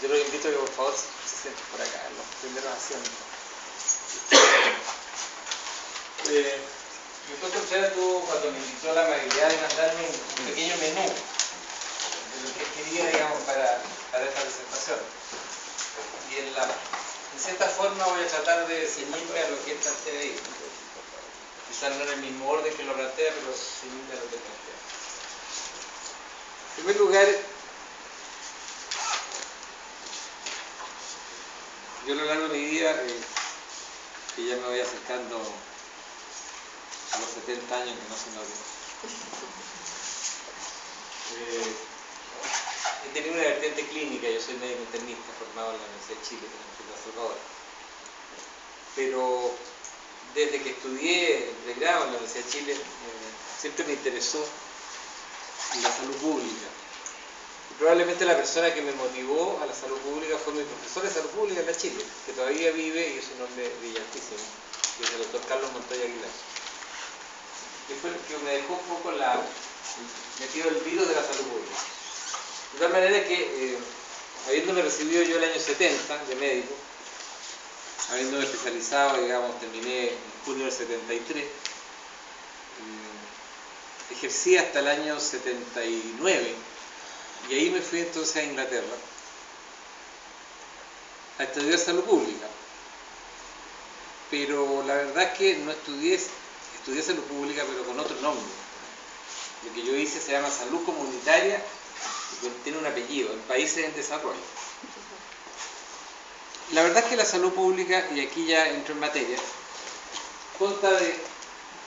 Yo los invito a que por favor se sienten por acá, en los primeros asientos. Mi doctor Contreras tuvo, cuando me invitó a la amabilidad de mandarme un pequeño menú de lo que quería, digamos, para esta presentación. Y en cierta forma voy a tratar de ceñirme a lo que él plantea ahí. Quizás no en el mismo orden que lo plantea, pero ceñirme a lo que plantea. En primer lugar, yo a lo largo de mi vida, que ya me voy acercando a los 70 años, que no se note, he tenido una vertiente clínica. Yo soy médico internista formado en la Universidad de Chile, en El Salvador. Pero desde que estudié el pregrado en la Universidad de Chile, siempre me interesó la salud pública. Y probablemente la persona que me motivó a la salud pública fue mi profesor de salud pública en la Chile, que todavía vive y es un hombre brillantísimo, que es el doctor Carlos Montoya Aguilar. Que fue el que me dejó un poco metido el virus de la salud pública. De tal manera que, habiéndome recibido yo el año 70 de médico, habiéndome especializado, digamos, terminé en junio del 73, ejercí hasta el año 79, y ahí me fui entonces a Inglaterra a estudiar salud pública. Pero la verdad es que no estudié salud pública, pero con otro nombre. Lo que yo hice se llama salud comunitaria, y tiene un apellido, en países en desarrollo. La verdad es que la salud pública, y aquí ya entro en materia, consta de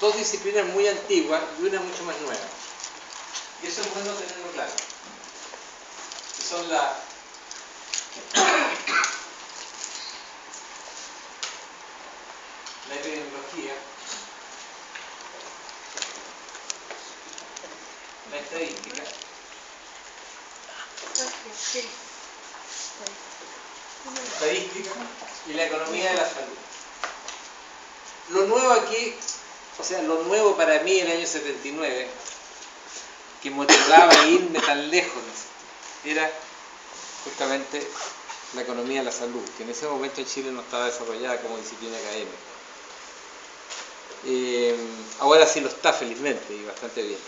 dos disciplinas muy antiguas y una mucho más nueva. Y eso es bueno tenerlo claro. Que son la epidemiología, la estadística y la economía de la salud. Lo nuevo aquí, o sea, lo nuevo para mí en el año 79, que motivaba a irme tan lejos, era justamente la economía de la salud, que en ese momento en Chile no estaba desarrollada como disciplina académica. Ahora sí lo está, felizmente, y bastante bien.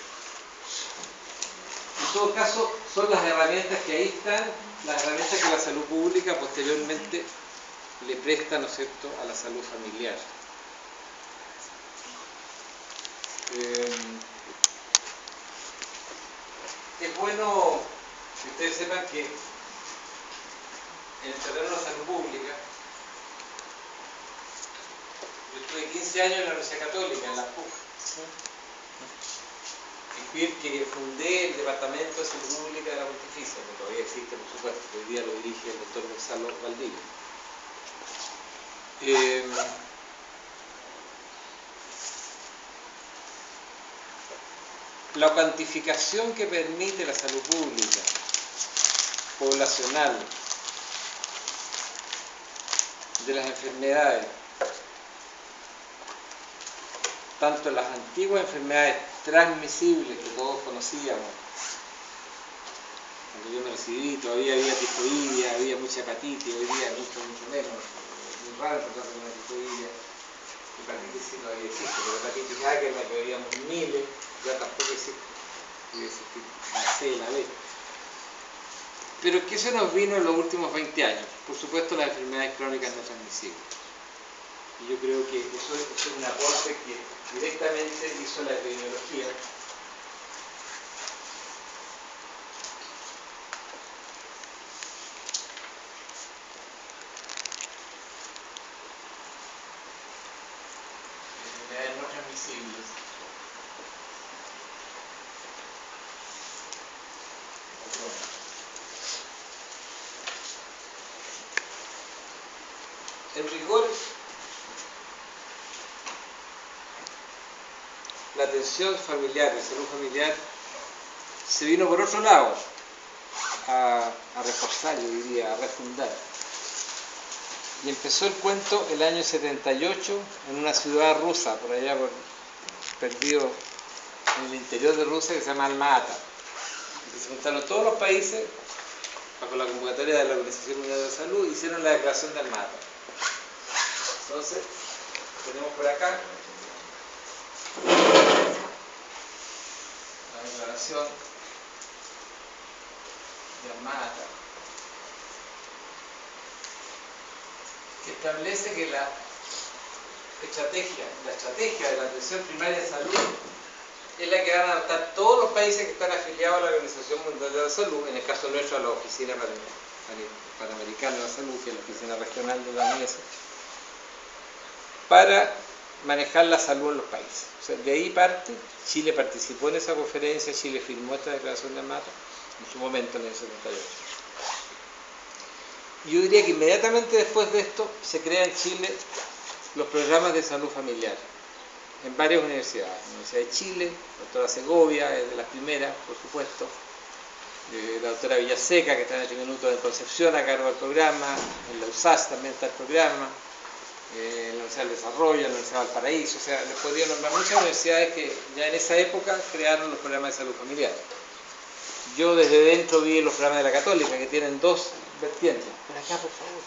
En todo caso, son las herramientas que ahí están, las herramientas que la salud pública posteriormente le presta, ¿no es cierto?, a la salud familiar. Es bueno que ustedes sepan que en el terreno de la salud pública, yo estuve 15 años en la Universidad Católica, en la PUC. Y que fundé el Departamento de Salud Pública de la Pontificia, que todavía existe, por supuesto, que hoy día lo dirige el doctor Gonzalo Valdivia. La cuantificación que permite la salud pública poblacional de las enfermedades, tanto las antiguas enfermedades transmisibles que todos conocíamos, cuando yo me recibí todavía había tifoidea, había mucha hepatitis, hoy día mucho menos, muy raro encontrarse con una tifoidea. Hepatitis sí todavía existe, pero hepatitis A, que es la que veíamos miles, ya tampoco existe, debe existir la C y la B. Pero ¿qué se nos vino en los últimos 20 años? Por supuesto, las enfermedades crónicas no transmisibles. Y yo creo que eso es un aporte que directamente hizo la epidemiología. Enfermedades no transmisibles. En rigor, la atención familiar, la salud familiar, se vino por otro lado a reforzar, yo diría, a refundar. Y empezó el cuento el año 78 en una ciudad rusa, por allá perdido en el interior de Rusia, que se llama Alma-Ata. Se juntaron todos los países bajo la convocatoria de la Organización Mundial de la Salud, hicieron la declaración de Almagro. Entonces, tenemos por acá la declaración de Almagro, que establece que la estrategia de la atención primaria de salud es la que van a adoptar todos los países que están afiliados a la Organización Mundial de la Salud, en el caso nuestro a la Oficina Panamericana de la Salud, que es la oficina regional de la OMS, para manejar la salud en los países. O sea, de ahí parte, Chile participó en esa conferencia, Chile firmó esta declaración de Almagro en su momento, en el 78. Yo diría que inmediatamente después de esto se crea en Chile los programas de salud familiar en varias universidades. La Universidad de Chile, la doctora Segovia, es de las primeras, por supuesto, la doctora Villaseca, que está en este minuto en Concepción, a cargo del programa, en la USAS también está el programa, en la Universidad del Desarrollo, en la Universidad de Valparaíso, o sea, les podría nombrar muchas universidades que ya en esa época crearon los programas de salud familiar. Yo desde dentro vi los programas de la Católica, que tienen dos vertientes. Por acá, por favor.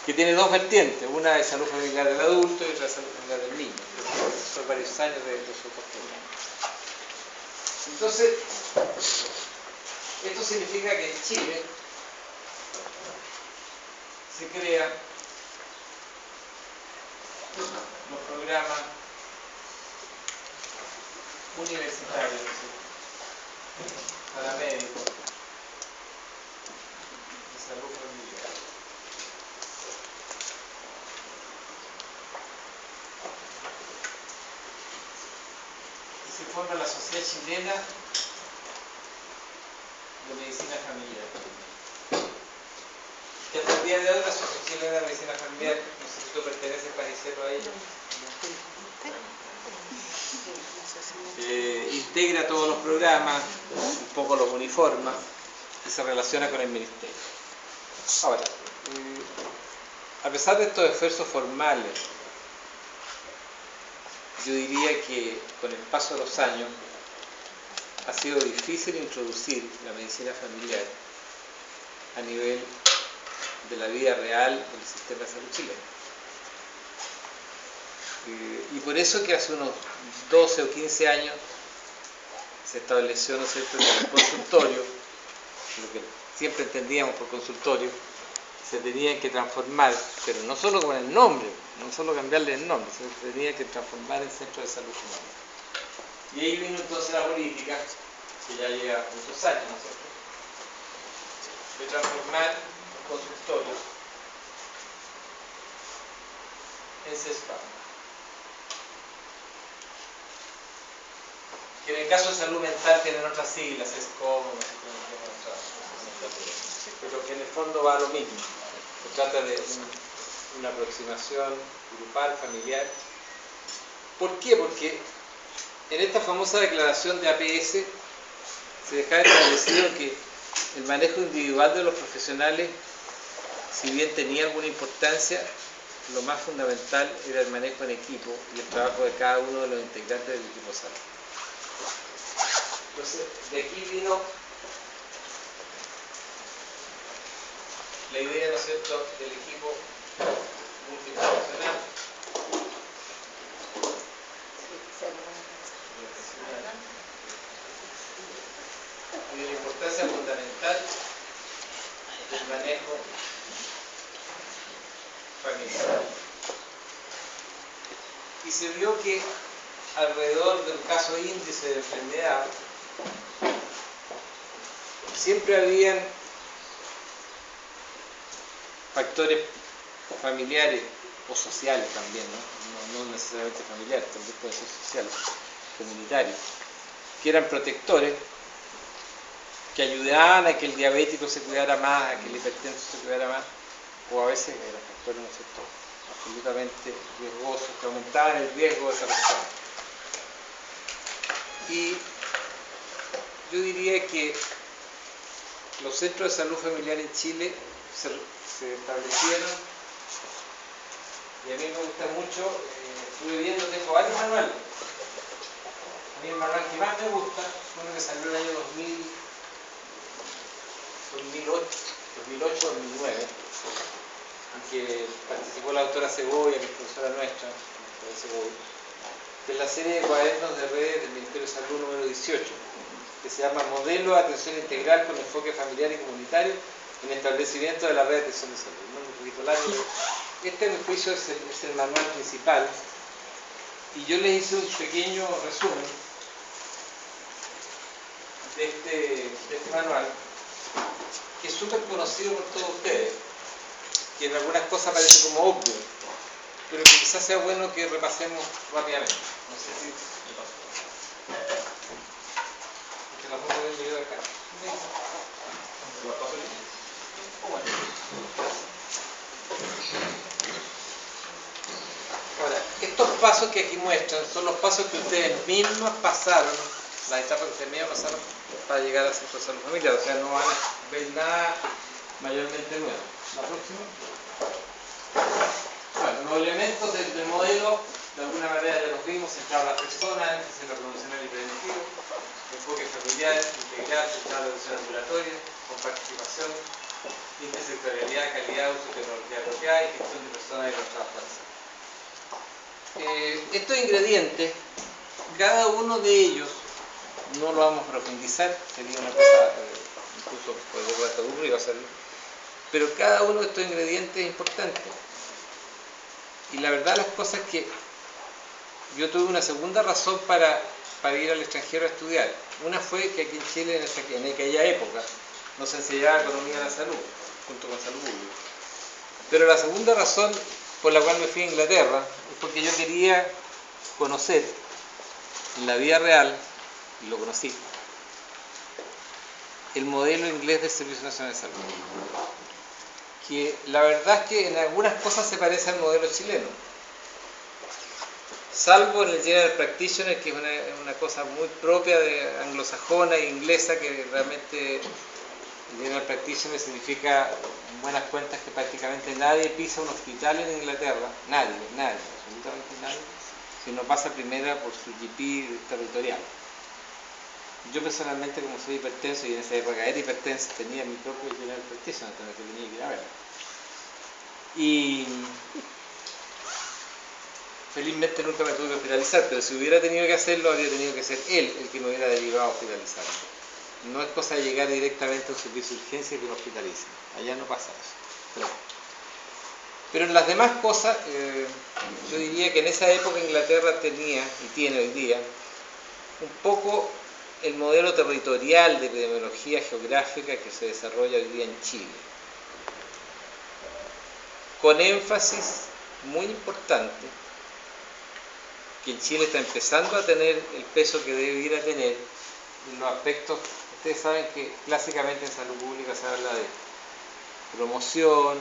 Que tiene dos vertientes, una de salud familiar del adulto y otra de salud familiar del niño. Son varios años de esos dos programas. Entonces, esto significa que en Chile se crean los programas universitarios para médicos de salud familiar. Y se forma la Sociedad Chilena de Medicina Familiar. Que hasta el día de hoy la Sociedad Chilena de Medicina Familiar, no sé si tú perteneces para decirlo a ella, integra todos los programas, un poco los uniforma y se relaciona con el ministerio. Ahora, a pesar de estos esfuerzos formales, yo diría que con el paso de los años ha sido difícil introducir la medicina familiar a nivel de la vida real del sistema de salud chileno. Y por eso que hace unos 12 o 15 años se estableció, ¿no es cierto?, que el consultorio, lo que siempre entendíamos por consultorio, se tenía que transformar, pero no solo con el nombre, no solo cambiarle el nombre, se tenía que transformar en centro de salud humana. Y ahí vino entonces la política, que ya lleva muchos años, ¿no es cierto?, de transformar los consultorios en CESFAM. Que en el caso de salud mental tienen otras siglas, es como, pero que en el fondo va a lo mismo. Se trata de una aproximación grupal, familiar. ¿Por qué? Porque en esta famosa declaración de APS se dejaba establecido que el manejo individual de los profesionales, si bien tenía alguna importancia, lo más fundamental era el manejo en equipo y el trabajo de cada uno de los integrantes del equipo de salud. Entonces, de aquí vino la idea, ¿no es cierto?, del equipo multiprofesional. Y de la importancia fundamental del manejo familiar. Y se vio que alrededor del caso índice de enfermedad siempre habían factores familiares o sociales también, no necesariamente familiares, también pueden ser sociales, comunitarios, que eran protectores, que ayudaban a que el diabético se cuidara más, a que el hipertenso se cuidara más, o a veces eran factores, ¿no es cierto?, absolutamente riesgosos, que aumentaban el riesgo de esa persona. Y yo diría que los centros de salud familiar en Chile se establecieron, y a mí me gusta mucho, estuve viendo, tengo varios manuales. A mí el manual que más me gusta, uno que salió en el año 2008-2009, en que participó la doctora Segovia, que es profesora nuestra, la doctora Segovia, que es la serie de cuadernos de redes del Ministerio de Salud número 18, que se llama Modelo de Atención Integral con enfoque familiar y comunitario en establecimiento de la red de atención de salud. ¿No? Un poquito largo, pero este, a mi juicio, es el manual principal, y yo les hice un pequeño resumen de este manual, que es súper conocido por todos ustedes, que en algunas cosas parece como obvio, pero que quizás sea bueno que repasemos rápidamente. No sé si me paso. Que la foto del video de acá. ¿Lo paso bien? Bueno. Ahora, estos pasos que aquí muestran son los pasos que ustedes mismos pasaron, las etapas que ustedes mismos pasaron para llegar al centro de salud familiar. O sea, no van a ver nada mayormente nuevo. La próxima. Bueno, los elementos del modelo, de alguna manera ya los vimos: centrado en la persona, énfasis en lo promocional y preventivo, enfoque familiar, integral, centrado en la atención ambulatoria, con participación, intersectorialidad, calidad, uso de tecnología apropiada y gestión de personas y los trabajadores. Estos ingredientes, cada uno de ellos, no lo vamos a profundizar, sería una cosa, incluso podría ser aburrido hacerlo, pero cada uno de estos ingredientes es importante. Y la verdad las cosas es que yo tuve una segunda razón para ir al extranjero a estudiar. Una fue que aquí en Chile, en aquella época, no se enseñaba economía de la salud, junto con salud pública. Pero la segunda razón por la cual me fui a Inglaterra es porque yo quería conocer en la vida real, y lo conocí, el modelo inglés del Servicio Nacional de Salud, que la verdad es que en algunas cosas se parece al modelo chileno, salvo en el General Practitioner, que es una cosa muy propia de anglosajona e inglesa, que realmente el General Practitioner significa, en buenas cuentas, que prácticamente nadie pisa un hospital en Inglaterra, nadie, absolutamente nadie, si no pasa primero por su GP territorial. Yo personalmente, como soy hipertenso, y en esa época era hipertenso, tenía mi propio General Practitioner, entonces tenía que ir a ver. Y felizmente nunca me tuve que hospitalizar, pero si hubiera tenido que hacerlo, habría tenido que ser él el que me hubiera derivado a hospitalizar. No es cosa de llegar directamente a un servicio de urgencia y que lo hospitalicen. Allá no pasa eso. Pero en las demás cosas, yo diría que en esa época Inglaterra tenía, y tiene hoy día, un poco el modelo territorial de epidemiología geográfica que se desarrolla hoy día en Chile. Con énfasis muy importante, que en Chile está empezando a tener el peso que debe ir a tener en los aspectos. Ustedes saben que clásicamente en salud pública se habla de promoción,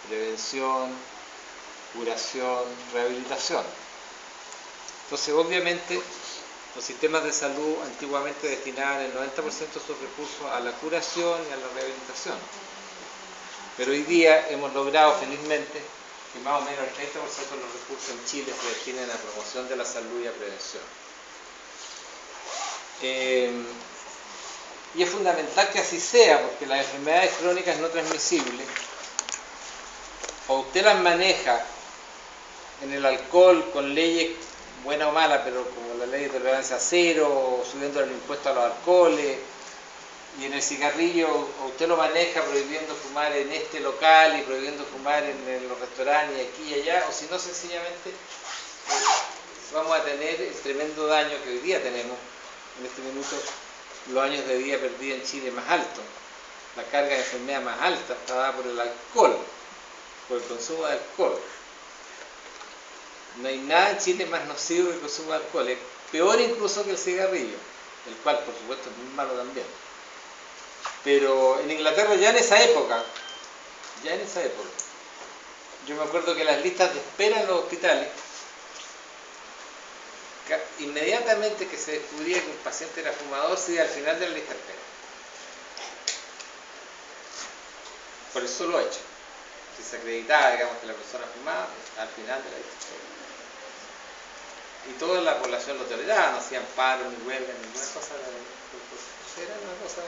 prevención, curación, rehabilitación. Entonces, obviamente, los sistemas de salud antiguamente destinaban el 90% de sus recursos a la curación y a la rehabilitación. Pero hoy día hemos logrado, felizmente, que más o menos el 30% de los recursos en Chile se destinen a promoción de la salud y a prevención. Y es fundamental que así sea, porque las enfermedades crónicas no transmisibles, o usted las maneja en el alcohol con leyes buenas o malas, pero como la ley de tolerancia cero, subiendo el impuesto a los alcoholes, y en el cigarrillo, o usted lo maneja prohibiendo fumar en este local y prohibiendo fumar en los restaurantes y aquí y allá, o si no, sencillamente vamos a tener el tremendo daño que hoy día tenemos. En este minuto, los años de vida perdida en Chile más alto, la carga de enfermedad más alta está dada por el alcohol, por el consumo de alcohol. No hay nada en Chile más nocivo que el consumo de alcohol, es peor incluso que el cigarrillo, el cual por supuesto es muy malo también. Pero en Inglaterra ya en esa época, yo me acuerdo que las listas de espera en los hospitales, inmediatamente que se descubría que un paciente era fumador, se iba al final de la lista de espera. Por eso lo he hecho. Si se acreditaba, digamos, que la persona fumaba, al final de la lista de espera. Y toda la población lo toleraba, no hacían paro, ni huelga, ninguna cosa. Era una cosa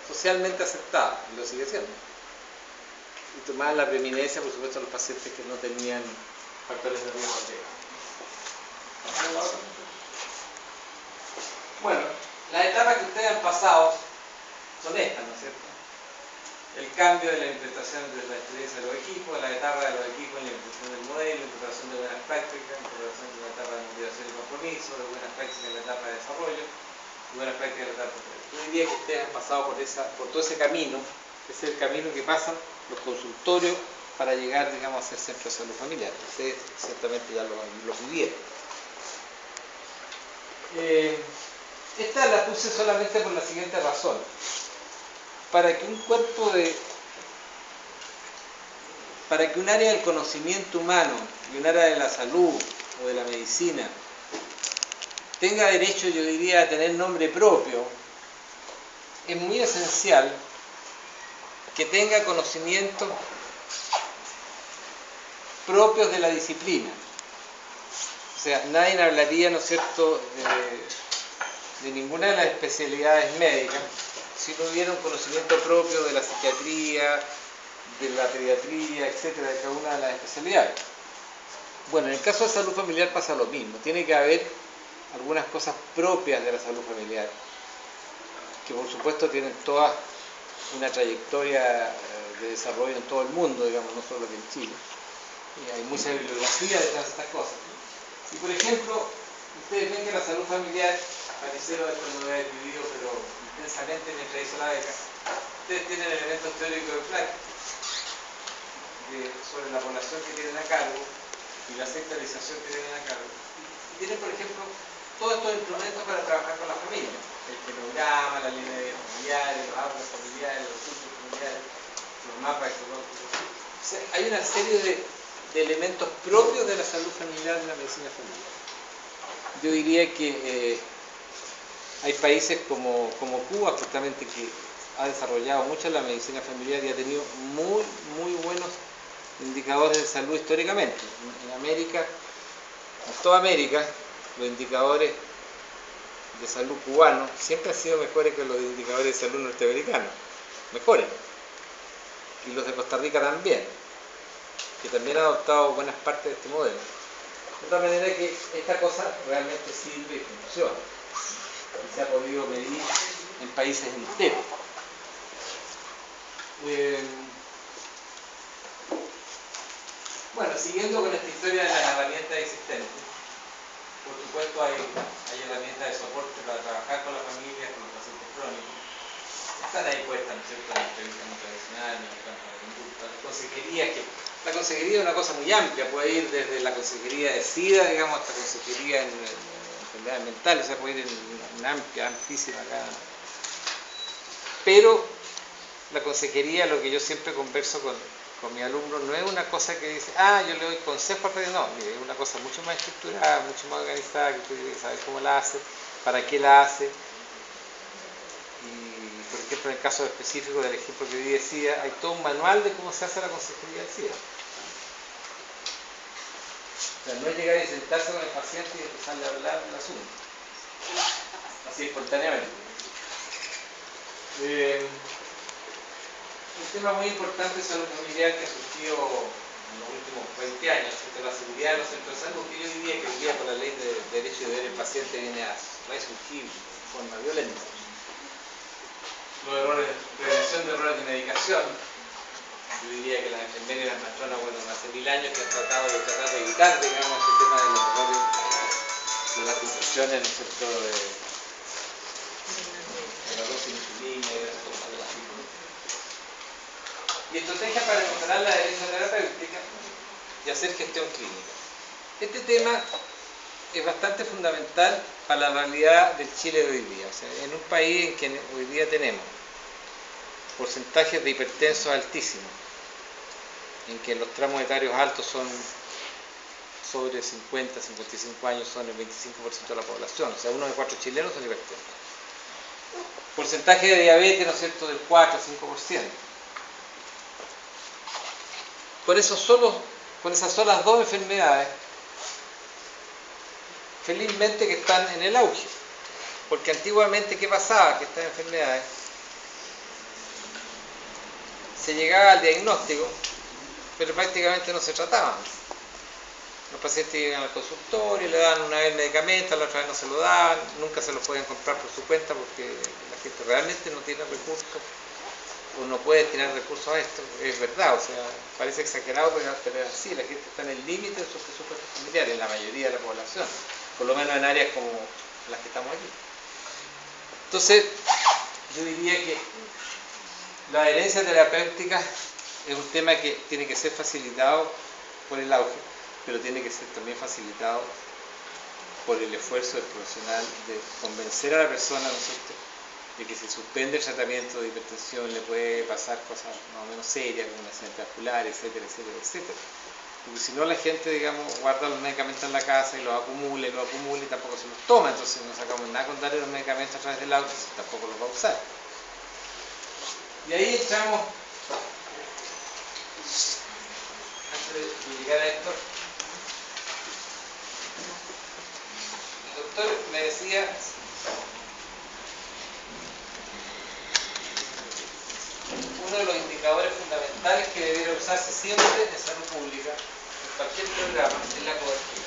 socialmente aceptada, y lo sigue siendo. Y tomaban la preeminencia, por supuesto, los pacientes que no tenían factores de riesgo. Bueno, las etapas que ustedes han pasado son estas, ¿no es cierto? El cambio de la implementación de la experiencia de los equipos, la etapa de los equipos en la implementación del modelo, la implementación de buenas prácticas, la implementación de la etapa de motivación y compromiso, de buenas prácticas en la etapa de desarrollo, y buenas prácticas en la etapa de... Yo diría que ustedes han pasado por todo ese camino, ese es el camino que pasan los consultorios para llegar, digamos, a ser centros de salud familiar. Ustedes ciertamente ya lo vivieron. Esta la puse solamente por la siguiente razón. Para que un área del conocimiento humano y un área de la salud o de la medicina tenga derecho, yo diría, a tener nombre propio, es muy esencial que tenga conocimientos propios de la disciplina. O sea, nadie hablaría, ¿no es cierto?, de ninguna de las especialidades médicas si no hubiera un conocimiento propio de la psiquiatría, de la pediatría, etcétera, de cada una de las especialidades. Bueno, en el caso de salud familiar pasa lo mismo. Tiene que haber algunas cosas propias de la salud familiar, que por supuesto tienen todas una trayectoria de desarrollo en todo el mundo, digamos, no solo aquí en Chile. Y hay mucha bibliografía detrás de estas cosas. Y por ejemplo, ustedes ven que la salud familiar, Panicero esto no lo he vivido, pero intensamente mientras hizo la beca, ustedes tienen elementos teóricos de Flack sobre la población que tienen a cargo y la sectorización que tienen a cargo. Y tienen, por ejemplo, todos estos instrumentos para trabajar con la familia. El genograma, la línea de familiares, los árboles familiares, los círculos familiares, los mapas ecológicos. O sea, hay una serie de elementos propios de la salud familiar de la medicina familiar. Yo diría que hay países como Cuba, justamente, que ha desarrollado mucho la medicina familiar y ha tenido muy buenos indicadores de salud históricamente. En América, en toda América, los indicadores de salud cubanos siempre han sido mejores que los indicadores de salud norteamericanos. Mejores. Y los de Costa Rica también, que también han adoptado buenas partes de este modelo. De tal manera que esta cosa realmente sirve y funciona. Y se ha podido medir en países enteros. Bueno, siguiendo con esta historia de las herramientas existentes, por supuesto hay herramientas de soporte para trabajar con las familias, con los pacientes crónicos. Están ahí puestas, ¿no es cierto?, en la entrevista motivacional, en el campo de la conducta, la consejería, que la consejería es una cosa muy amplia, puede ir desde la consejería de SIDA, digamos, hasta consejería en enfermedades mentales, o sea, puede ir en una amplísima gama. Pero la consejería, lo que yo siempre converso con mis alumnos, no es una cosa que dice, yo le doy consejo, no, mire, es una cosa mucho más estructurada, mucho más organizada, que usted tiene que saber cómo la hace, para qué la hace. Y, por ejemplo, en el caso específico del ejemplo que vi de SIDA, hay todo un manual de cómo se hace la consejería del SIDA. O sea, no es llegar y sentarse con el paciente y empezarle a hablar del asunto. Así espontáneamente. Un tema muy importante es salud familiar que ha surgido en los últimos 20 años, la seguridad de los centros de salud, que yo diría que hoy día por la ley de derecho y deber del paciente viene a resurgir de forma violenta. Los errores, prevención de errores de medicación, yo diría que las enfermeras y las matronas, bueno, hace 1000 años que han tratado de evitar, digamos, este tema de los errores de las infecciones, ¿no es cierto?, de la dosis de insulina y de cosas así. Y estrategias para mejorar la adherencia terapéutica y hacer gestión clínica. Este tema es bastante fundamental para la realidad del Chile de hoy día. O sea, en un país en que hoy día tenemos porcentajes de hipertensos altísimos, en que los tramos etarios altos son sobre 50, 55 años, son el 25% de la población, o sea, 1 de 4 chilenos son hipertensos. Porcentaje de diabetes, ¿no es cierto?, del 4 a 5%. Con esas solas dos enfermedades, felizmente que están en el auge. Porque antiguamente, ¿qué pasaba? Que estas enfermedades se llegaba al diagnóstico, pero prácticamente no se trataban. Los pacientes iban al consultorio, le daban una vez el medicamento, la otra vez no se lo daban, nunca se lo podían comprar por su cuenta porque la gente realmente no tiene recursos o no puede destinar recursos a esto. Es verdad, o sea, parece exagerado, pero es así, la gente está en el límite de sus presupuestos familiares, en la mayoría de la población, por lo menos en áreas como las que estamos aquí. Entonces, yo diría que la adherencia terapéutica es un tema que tiene que ser facilitado por el auge, pero tiene que ser también facilitado por el esfuerzo del profesional de convencer a la persona, ¿no es cierto?, de que si suspende el tratamiento de hipertensión le puede pasar cosas más o menos serias, como un accidente vascular, etcétera, etcétera, etcétera. Porque si no, la gente, digamos, guarda los medicamentos en la casa y los acumula y tampoco se los toma, entonces no sacamos nada con darle los medicamentos a través del auto, tampoco los va a usar. Y ahí entramos, antes de llegar a esto, el doctor me decía uno de los indicadores fundamentales que debiera usarse siempre en salud pública, en cualquier programa, es la cobertura.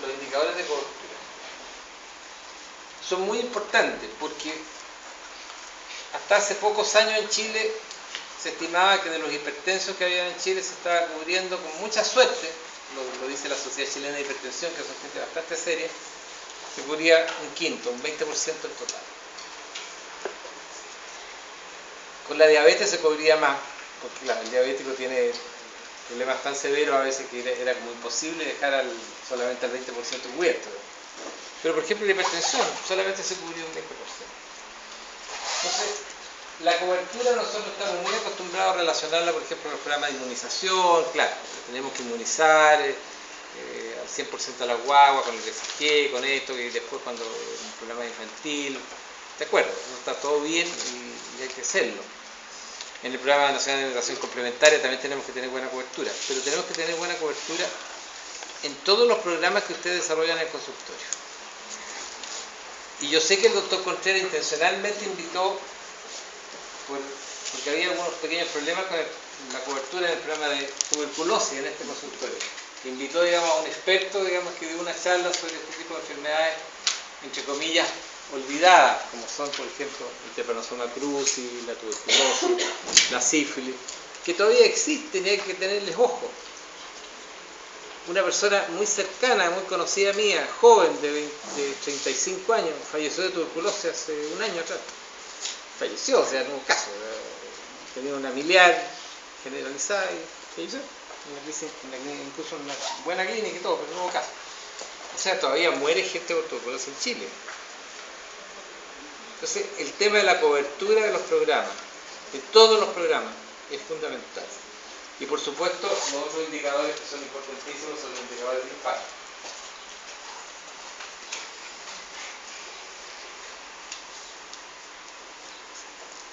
Los indicadores de cobertura son muy importantes porque hasta hace pocos años en Chile se estimaba que de los hipertensos que había en Chile se estaba cubriendo con mucha suerte, lo dice la Sociedad Chilena de Hipertensión, que son gente bastante seria, se cubría un quinto, un 20% del total. Con la diabetes se cubría más, porque claro, el diabético tiene problemas tan severos a veces que era como imposible dejar solamente al 20% cubierto. Pero por ejemplo la hipertensión solamente se cubrió un 20%. Entonces, la cobertura nosotros estamos muy acostumbrados a relacionarla, por ejemplo, con el programa de inmunización. Claro, tenemos que inmunizar al 100% a la guagua, con el BCG, con esto, y después cuando un programa infantil. De acuerdo, está todo bien y hay que hacerlo. En el programa nacional de alimentación complementaria también tenemos que tener buena cobertura, pero tenemos que tener buena cobertura en todos los programas que ustedes desarrollan en el consultorio. Y yo sé que el doctor Contreras intencionalmente invitó, porque había algunos pequeños problemas con la cobertura en el programa de tuberculosis en este consultorio. Invitó, digamos, a un experto, digamos, que dio una charla sobre este tipo de enfermedades, entre comillas, olvidadas, como son, por ejemplo, el Trypanosoma cruzi, la tuberculosis, la sífilis, que todavía existen y hay que tenerles ojo. Una persona muy cercana, muy conocida mía, joven, de 35 años, falleció de tuberculosis hace un año atrás. Falleció, o sea, en un caso, tenía una miliar generalizada y falleció, incluso en una buena clínica y todo, pero no hubo caso. O sea, todavía muere gente por tuberculosis en Chile. Entonces, el tema de la cobertura de los programas, de todos los programas, es fundamental. Y por supuesto, los otros indicadores que son importantísimos son los indicadores de impacto.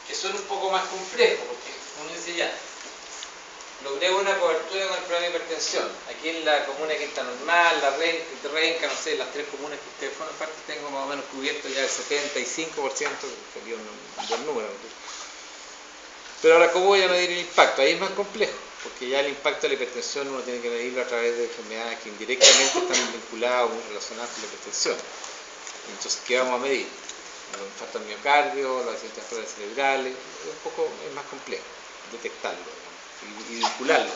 Que son un poco más complejos, porque uno dice ya, logré una cobertura con el programa de hipertensión. Aquí en la comuna de Quinta Normal, la Renca, no sé, las tres comunas que ustedes forman parte, tengo más o menos cubierto ya el 75%, que sería un buen número. Pero ahora, ¿cómo voy a medir el impacto? Ahí es más complejo, porque ya el impacto de la hipertensión uno tiene que medirlo a través de enfermedades que indirectamente están vinculadas o muy relacionadas con la hipertensión. Entonces, ¿qué vamos a medir? Los infartos al miocardio, los accidentes vasculares cerebrales, es más complejo detectarlo y vincularlo.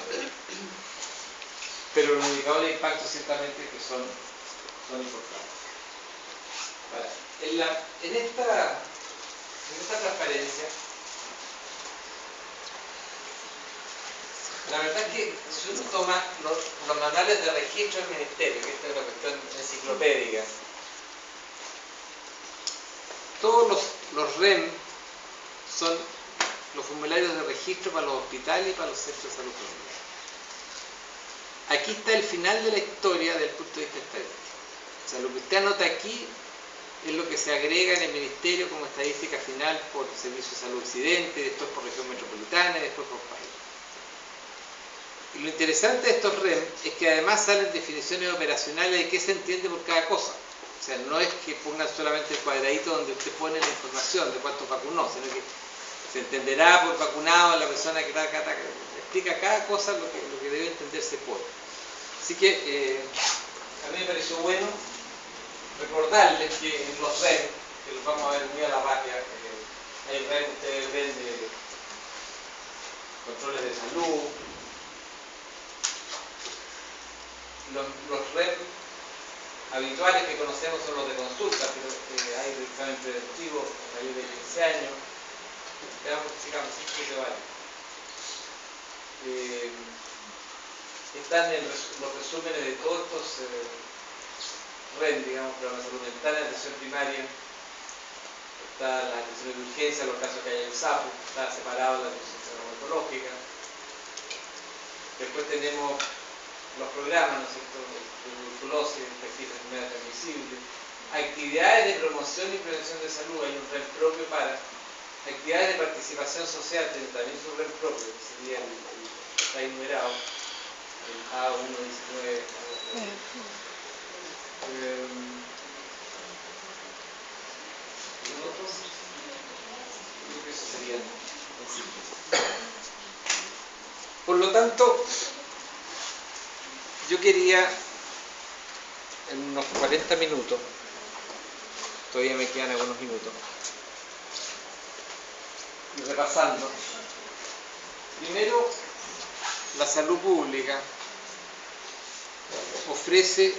Pero los indicadores de impacto ciertamente que son importantes. Ahora, en esta transparencia, la verdad es que si uno toma los manuales de registro del ministerio, que esta es una cuestión enciclopédica, todos los REM son los formularios de registro para los hospitales y para los centros de salud pública. Aquí está el final de la historia desde el punto de vista estadístico. O sea, lo que usted anota aquí es lo que se agrega en el ministerio como estadística final por Servicio de Salud Occidente, después por región metropolitana y después por país. Y lo interesante de estos REM es que además salen definiciones operacionales de qué se entiende por cada cosa. O sea, no es que pongan solamente el cuadradito donde usted pone la información de cuántos vacunó, sino que Se entenderá por vacunado la persona que explica cada cosa lo que debe entenderse por. Así que a mí me pareció bueno recordarles que en los REM, que los vamos a ver muy a la rápida, hay REM, ustedes ven de controles de salud, los REM habituales que conocemos son los de consulta, pero hay de examen preventivo mayor de 15 años. Veamos, sigamos, sí, se vale. Están en los resúmenes de todos estos REM, digamos, programas de salud mental en atención primaria. Está la atención de urgencia, los casos que hay en SAPU, está separado la atención traumatológica. Después tenemos los programas, ¿no es cierto?, de tuberculosis, infección, enfermedad transmisible. Actividades de promoción y prevención de salud, hay un REM propio para. Actividades de participación social, tienen también su REM propio, que sería está enumerado, el A119. Creo que eso sería el principio. Por lo tanto, yo quería en unos 40 minutos, todavía me quedan algunos minutos, y repasando. Primero, la salud pública ofrece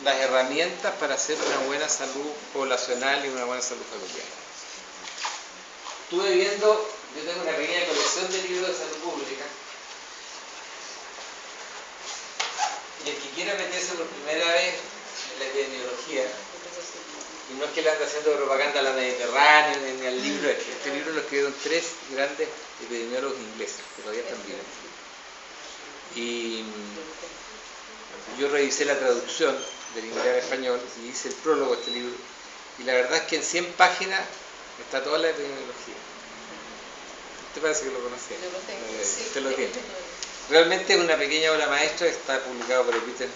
las herramientas para hacer una buena salud poblacional y una buena salud familiar. Estuve viendo, yo tengo una pequeña colección de libros de salud pública, y el que quiera meterse por primera vez en la epidemiología, y no es que le ande haciendo propaganda a la Mediterránea ni al libro, este libro lo escribieron 3 grandes epidemiólogos ingleses que todavía están vivos. Y yo revisé la traducción del inglés al español y hice el prólogo a este libro, y la verdad es que en 100 páginas está toda la epidemiología. ¿Usted parece que lo conocía? Usted lo tiene. Realmente es una pequeña obra maestra, está publicado por el British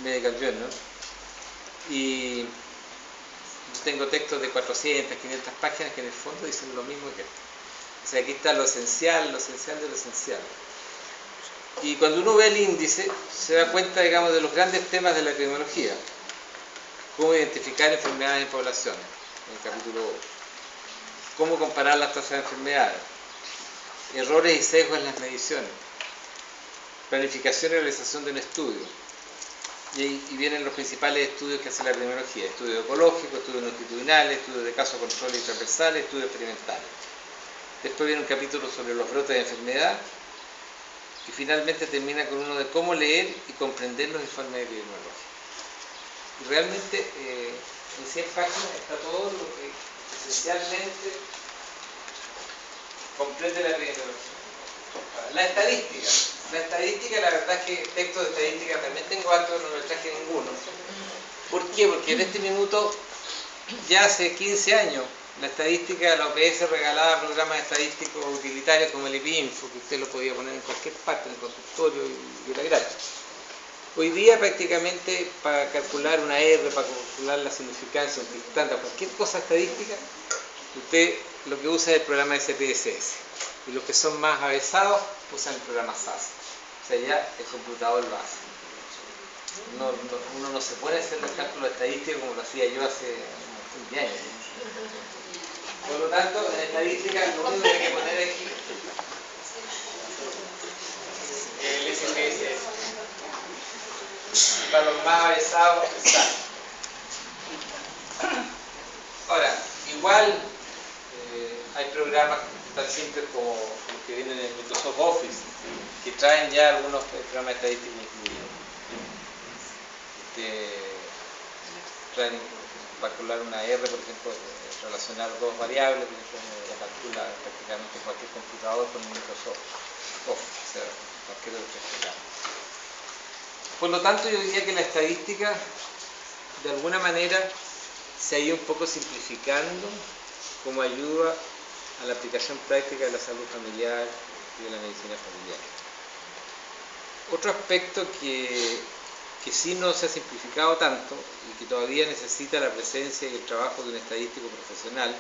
Medical Journal, y yo tengo textos de 400, 500 páginas que en el fondo dicen lo mismo que esto. O sea, aquí está lo esencial de lo esencial. Y cuando uno ve el índice, se da cuenta, digamos, de los grandes temas de la epidemiología. Cómo identificar enfermedades en poblaciones, en el capítulo 8. Cómo comparar las tasas de enfermedades. Errores y sesgos en las mediciones. Planificación y realización de un estudio. Y vienen los principales estudios que hace la epidemiología: estudios ecológicos, estudios longitudinales, estudios de casos, controles y transversales, estudios experimentales. Después viene un capítulo sobre los brotes de enfermedad, y finalmente termina con uno de cómo leer y comprender los informes epidemiológicos. Y realmente en 100 páginas está todo lo que esencialmente comprende la epidemiología. La estadística, la verdad es que textos de estadística también tengo alto, no me traje ninguno. ¿Por qué? Porque en este minuto, ya hace 15 años, la estadística, la OPS regalaba programas estadísticos utilitarios como el IPINFO, que usted lo podía poner en cualquier parte, en el consultorio, y era gratis. Hoy día prácticamente para calcular una R, para calcular la significancia, un estándar, cualquier cosa estadística, usted lo que usa es el programa SPSS. Y los que son más avesados usan el programa SAS. O sea, ya el computador lo hace. Uno no se puede hacer el cálculo estadístico como lo hacía yo hace un montón de años. Por lo tanto, en estadística lo único que hay que poner aquí es el SPSS. Para los más avesados, SAS. Ahora, igual hay programas tan simples como los que vienen en Microsoft Office, que traen ya algunos programas estadísticos incluidos. Traen calcular una R, por ejemplo, relacionar dos variables, por ejemplo, la calcula prácticamente cualquier computador con Microsoft Office, o sea, cualquier otro programa. Por lo tanto, yo diría que la estadística, de alguna manera, se ha ido un poco simplificando como ayuda a la aplicación práctica de la salud familiar y de la medicina familiar. Otro aspecto que sí no se ha simplificado tanto y que todavía necesita la presencia y el trabajo de un estadístico profesional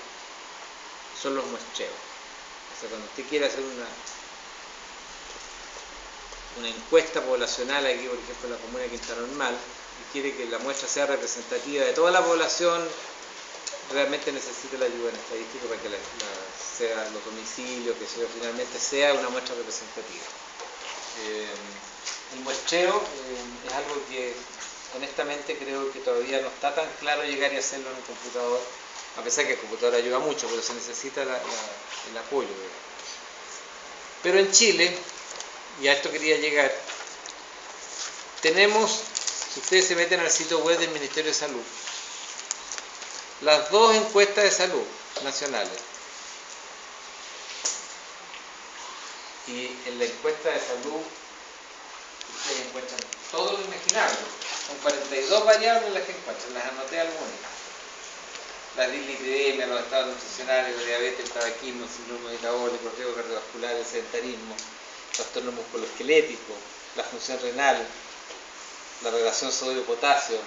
son los muestreos. O sea, cuando usted quiere hacer una encuesta poblacional aquí, por ejemplo, en la comuna de Quinta Normal, y quiere que la muestra sea representativa de toda la población, realmente necesita la ayuda en estadística para que sea los domicilios, que finalmente sea una muestra representativa. El muestreo es algo que honestamente creo que todavía no está tan claro llegar y hacerlo en un computador, a pesar que el computador ayuda mucho, pero se necesita el apoyo. Pero en Chile, y a esto quería llegar, tenemos, si ustedes se meten al sitio web del Ministerio de Salud, las dos encuestas de salud nacionales. Y en la encuesta de salud ustedes encuentran todo lo imaginable. Son 42 variables las que encuentran, las anoté algunas. La dislipidemia, los estados nutricionales, la diabetes, el tabaquismo, el síndrome metabólico, el riesgo cardiovascular, el sedentarismo, trastorno musculoesquelético, la función renal, la relación sodio-potasio,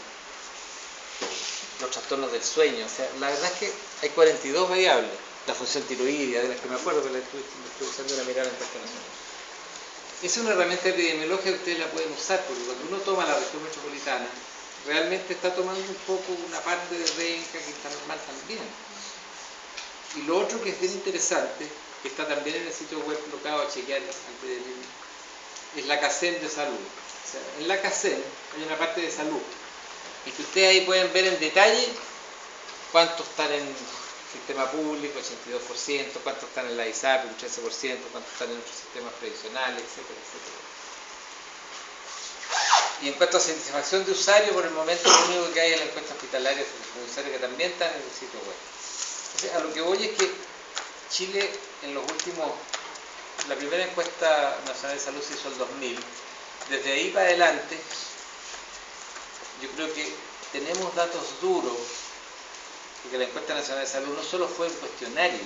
los trastornos del sueño. O sea, la verdad es que hay 42 variables. La función tiroidea, de las que me acuerdo que la estoy usando una mirada en encuesta nacional. Es una herramienta epidemiológica que ustedes la pueden usar, porque cuando uno toma la región metropolitana, realmente está tomando un poco una parte de Renca, que está normal también. Y lo otro que es bien interesante, que está también en el sitio web colocado a chequear antes de ir, es la CACEN de salud. O sea, en la CACEN hay una parte de salud, y que ustedes ahí pueden ver en detalle cuántos están en sistema público, 82%, cuántos están en la ISAP, un 13%, cuántos están en otros sistemas previsionales, etcétera, etcétera. Y en cuanto a satisfacción de usuario, por el momento lo único que hay es la encuesta hospitalaria de usuario, que también está en el sitio web. Entonces, a lo que voy es que Chile en los últimos, la primera encuesta nacional de salud se hizo en el 2000, desde ahí para adelante yo creo que tenemos datos duros, porque la encuesta nacional de salud no solo fue un cuestionario,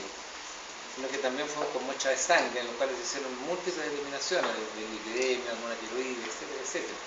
sino que también fue con muestra de sangre, en los cuales se hicieron múltiples determinaciones de lipidemia, hormona tiroides, etcétera, etcétera.